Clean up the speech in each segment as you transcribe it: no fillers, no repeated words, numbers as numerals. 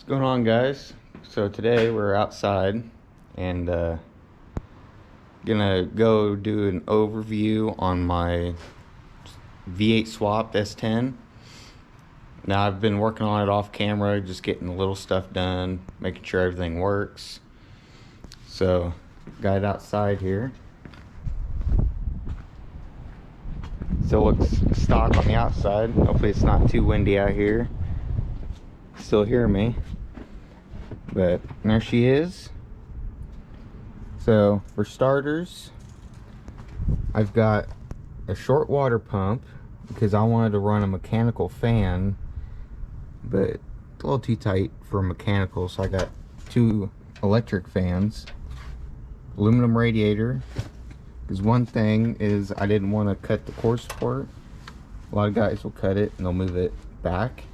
Going on, guys? So today we're outside and gonna go do an overview on my V8 swapped S10. Now I've been working on it off camera, just getting the little stuff done, making sure everything works. So got it outside here. Still looks stock on the outside. Hopefully it's not too windy out here. Still hear me. But there she is. So for starters, I've got a short water pump because I wanted to run a mechanical fan, but it's a little too tight for mechanical, so I got two electric fans. Aluminum radiator, because one thing is I didn't want to cut the cord support. A lot of guys will cut it and they'll move it back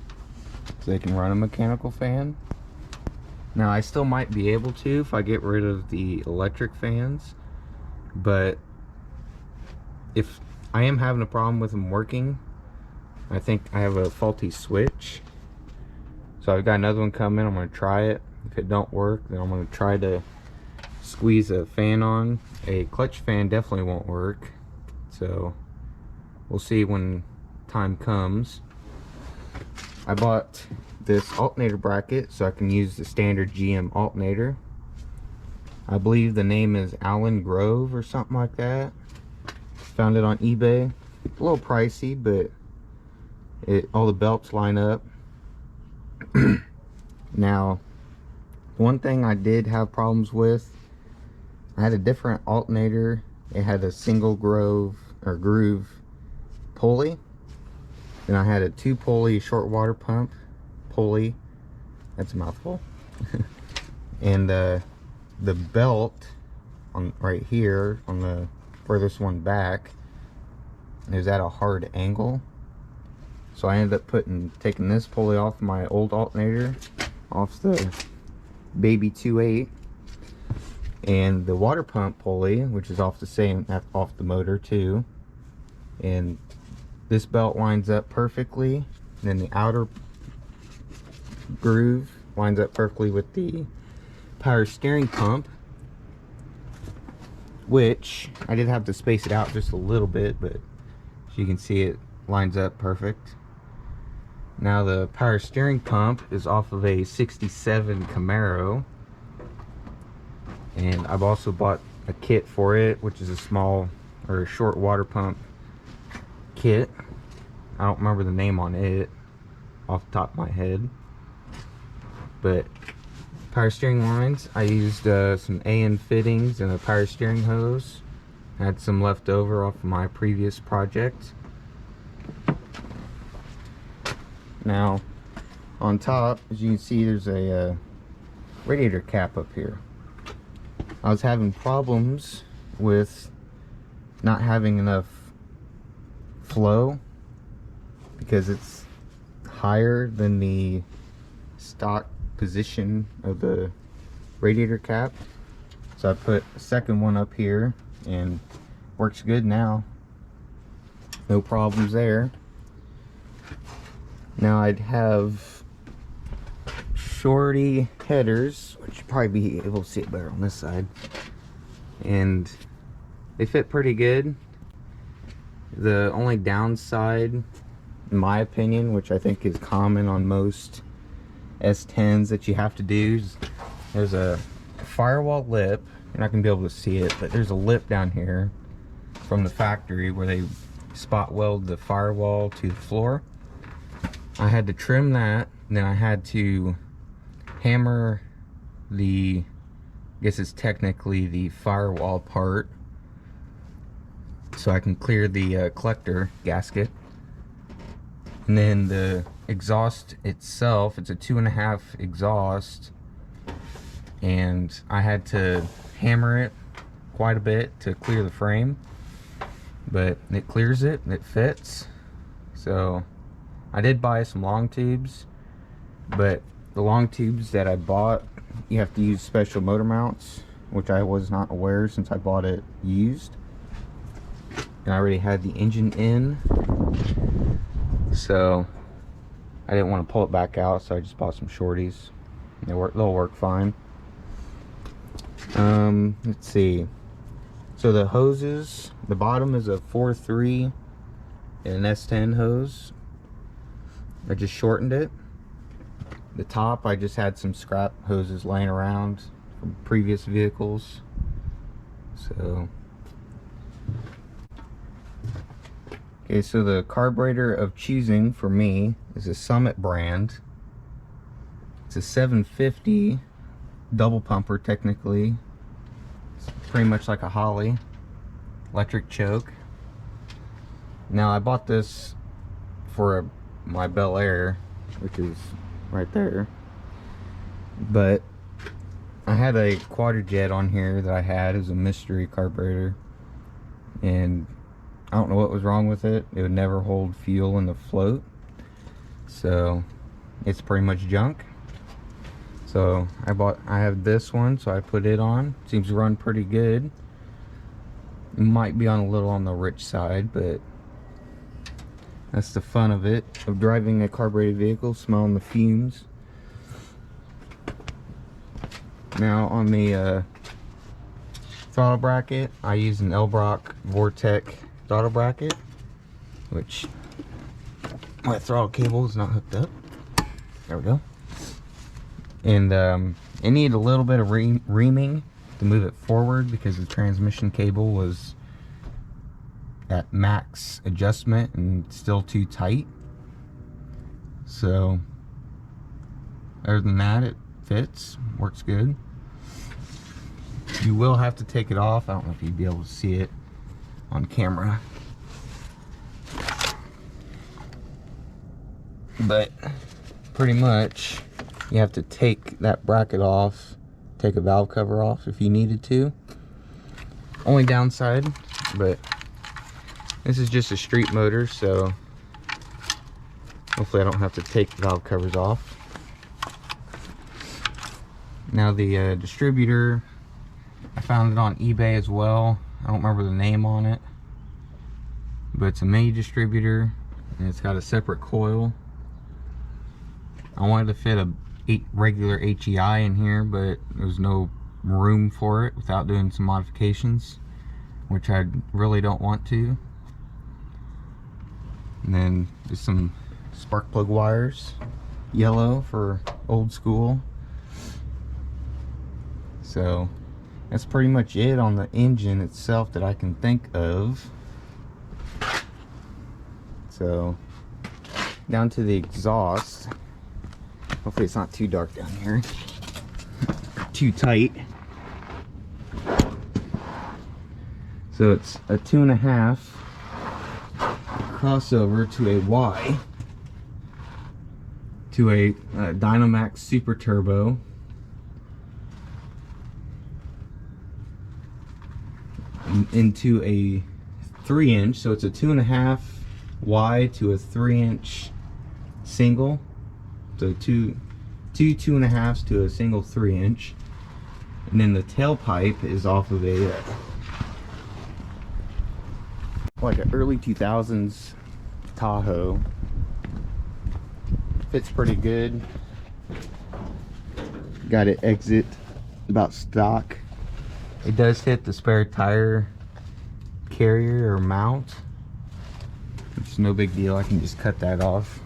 so they can run a mechanical fan. Now I still might be able to if I get rid of the electric fans, but if I am having a problem with them working, I think I have a faulty switch. So I've got another one coming. I'm going to try it. If it don't work, then I'm going to try to squeeze a fan on. A clutch fan definitely won't work, so we'll see when time comes. I bought this alternator bracket so I can use the standard GM alternator. I believe the name is Allen Grove or something like that. Found it on eBay. A little pricey, but all the belts line up. Now, one thing I did have problems with, I had a different alternator. It had a single groove pulley. Then I had a 2-pulley short water pump pulley. That's a mouthful. And the belt on right here on the furthest one back is at a hard angle. So I ended up taking this pulley off my old alternator, off the baby 2.8, and the water pump pulley, which is off the motor too. And this belt lines up perfectly, and then the outer groove lines up perfectly with the power steering pump, which I did have to space it out just a little bit, but as you can see, it lines up perfect. Now the power steering pump is off of a 67 Camaro, and I've also bought a kit for it, which is a small or a short water pump kit. I don't remember the name on it off the top of my head, but power steering lines, I used some AN fittings and a power steering hose. I had some left over off of my previous project. Now on top, as you can see, there's a radiator cap up here. I was having problems with not having enough flow because it's higher than the stock position of the radiator cap. So I put a second one up here and works good now. No problems there. Now I'd have shorty headers, which you'll probably be able to see it better on this side, and they fit pretty good. The only downside, in my opinion, which I think is common on most S10s that you have to do, is there's a firewall lip. You're not going to be able to see it, but there's a lip down here from the factory where they spot weld the firewall to the floor. I had to trim that, and then I had to hammer I guess it's technically the firewall part, so I can clear the collector gasket. And then the exhaust itself, it's a 2.5 exhaust, and I had to hammer it quite a bit to clear the frame, but it clears it and it fits. So I did buy some long tubes, but the long tubes that I bought, you have to use special motor mounts, which I was not aware since I bought it used. And I already had the engine in, so I didn't want to pull it back out, so I just bought some shorties. They'll work fine. Let's see. So the hoses, the bottom is a 4.3 and an S10 hose. I just shortened it. The top, I just had some scrap hoses laying around from previous vehicles. So, okay, so the carburetor of choosing for me is a Summit brand. It's a 750 double pumper technically. It's pretty much like a Holly electric choke. Now I bought this for my Bel Air, which is right there, but I had a Quadrajet on here that I had as a mystery carburetor, and I don't know what was wrong with it. It would never hold fuel in the float, so it's pretty much junk. So I have this one, so I put it on. Seems to run pretty good. It might be a little on the rich side, but that's the fun of it, of driving a carbureted vehicle, smelling the fumes. Now on the throttle bracket, I use an Elbrock Vortec throttle bracket, which my throttle cable is not hooked up. There we go. And it needed a little bit of reaming to move it forward because the transmission cable was at max adjustment and still too tight. So other than that, it fits, works good. You will have to take it off. I don't know if you'd be able to see it on camera, but pretty much you have to take that bracket off, take a valve cover off if you needed to. Only downside, but this is just a street motor, so hopefully I don't have to take the valve covers off. Now the distributor, I found it on eBay as well. I don't remember the name on it, but it's a mini distributor and it's got a separate coil. I wanted to fit a regular HEI in here, but there's no room for it without doing some modifications, which I really don't want to. And then just some spark plug wires, yellow for old school. So that's pretty much it on the engine itself that I can think of. So down to the exhaust. Hopefully it's not too dark down here, too tight. So it's a 2.5 crossover to a Y, to a Dynamax Super Turbo. Into a 3-inch, so it's a 2.5 Y to a 3-inch single. So two 2.5s to a single 3-inch, and then the tailpipe is off of a like an early 2000s Tahoe. Fits pretty good. Got it exit about stock. It does hit the spare tire carrier or mount. It's no big deal. I can just cut that off.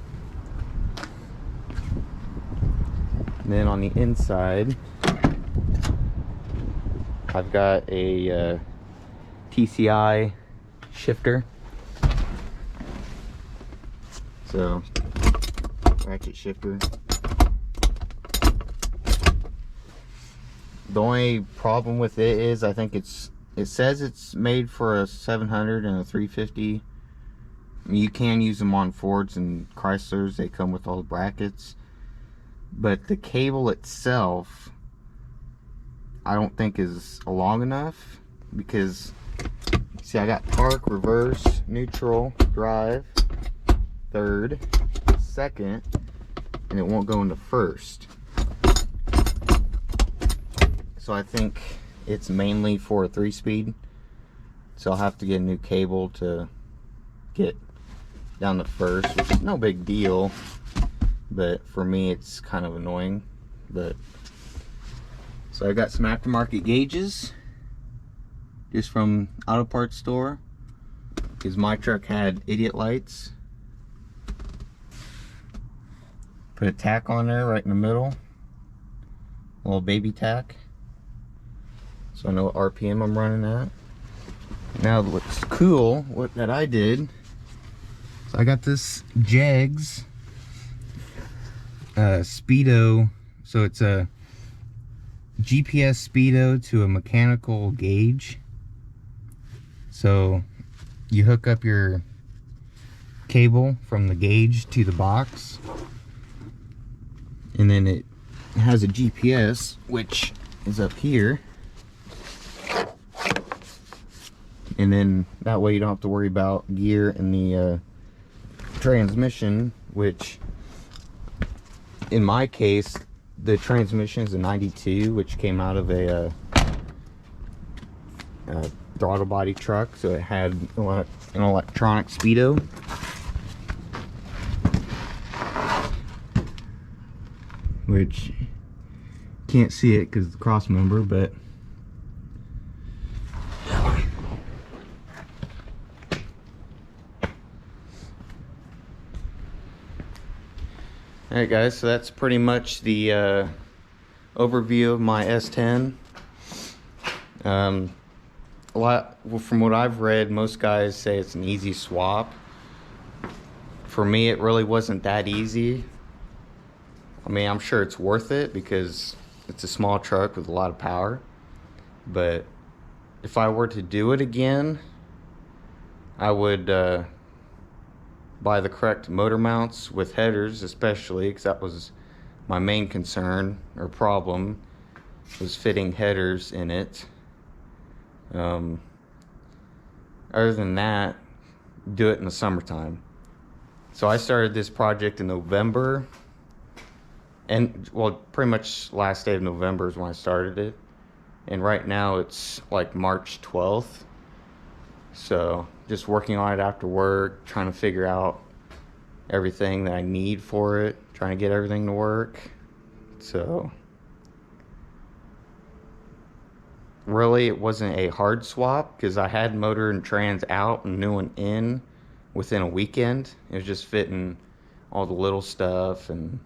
And then on the inside, I've got a TCI shifter. So, ratchet shifter. The only problem with it is I think it says it's made for a 700 and a 350. You can use them on Fords and Chryslers. They come with all the brackets. But the cable itself, I don't think is long enough, because see, I got park, reverse, neutral, drive, third, second, and it won't go into first. So I think it's mainly for a 3-speed. So I'll have to get a new cable to get down to first, which is no big deal. But for me, it's kind of annoying But so I got some aftermarket gauges just from auto parts store, because my truck had idiot lights. Put a tack on there right in the middle, a little baby tack, so I know what RPM I'm running at. Now what's cool, that I did, so I got this Jegs Speedo, so it's a GPS Speedo to a mechanical gauge. So you hook up your cable from the gauge to the box, and then it has a GPS, which is up here, and then that way you don't have to worry about gear in the transmission, which in my case the transmission is a 92, which came out of a throttle body truck, so it had an electronic speedo. Which can't see it because it's a cross member, but alright guys, so that's pretty much the overview of my S10. From what I've read, most guys say it's an easy swap. For me, it really wasn't that easy. I mean, I'm sure it's worth it because it's a small truck with a lot of power. But if I were to do it again, I would buy the correct motor mounts with headers, especially because that was my main concern or problem, was fitting headers in it. Other than that, do it in the summertime. So I started this project in November, and well, pretty much last day of November is when I started it, and right now it's like March 12th. So just working on it after work, trying to figure out everything that I need for it, trying to get everything to work. So really, it wasn't a hard swap because I had motor and trans out and new one in within a weekend. It was just fitting all the little stuff, and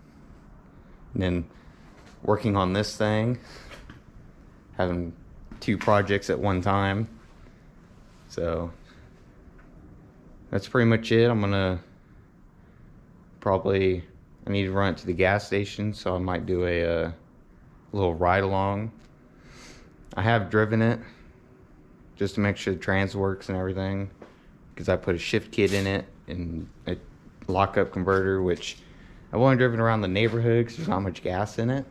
then working on this thing, having 2 projects at one time. So that's pretty much it. I'm gonna I need to run it to the gas station, so I might do a little ride along. I have driven it just to make sure the trans works and everything, because I put a shift kit in it and a lockup converter, which I've only driven around the neighborhood because there's not much gas in it,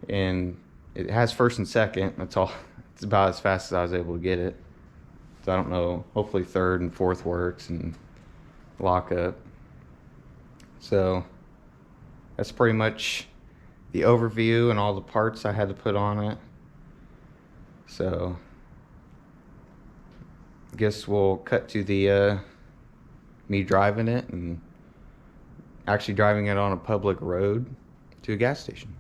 and it has first and second. That's all. It's about as fast as I was able to get it. So I don't know, hopefully third and fourth works and lockup. So that's pretty much the overview and all the parts I had to put on it. So I guess we'll cut to the me driving it, and actually driving it on a public road to a gas station.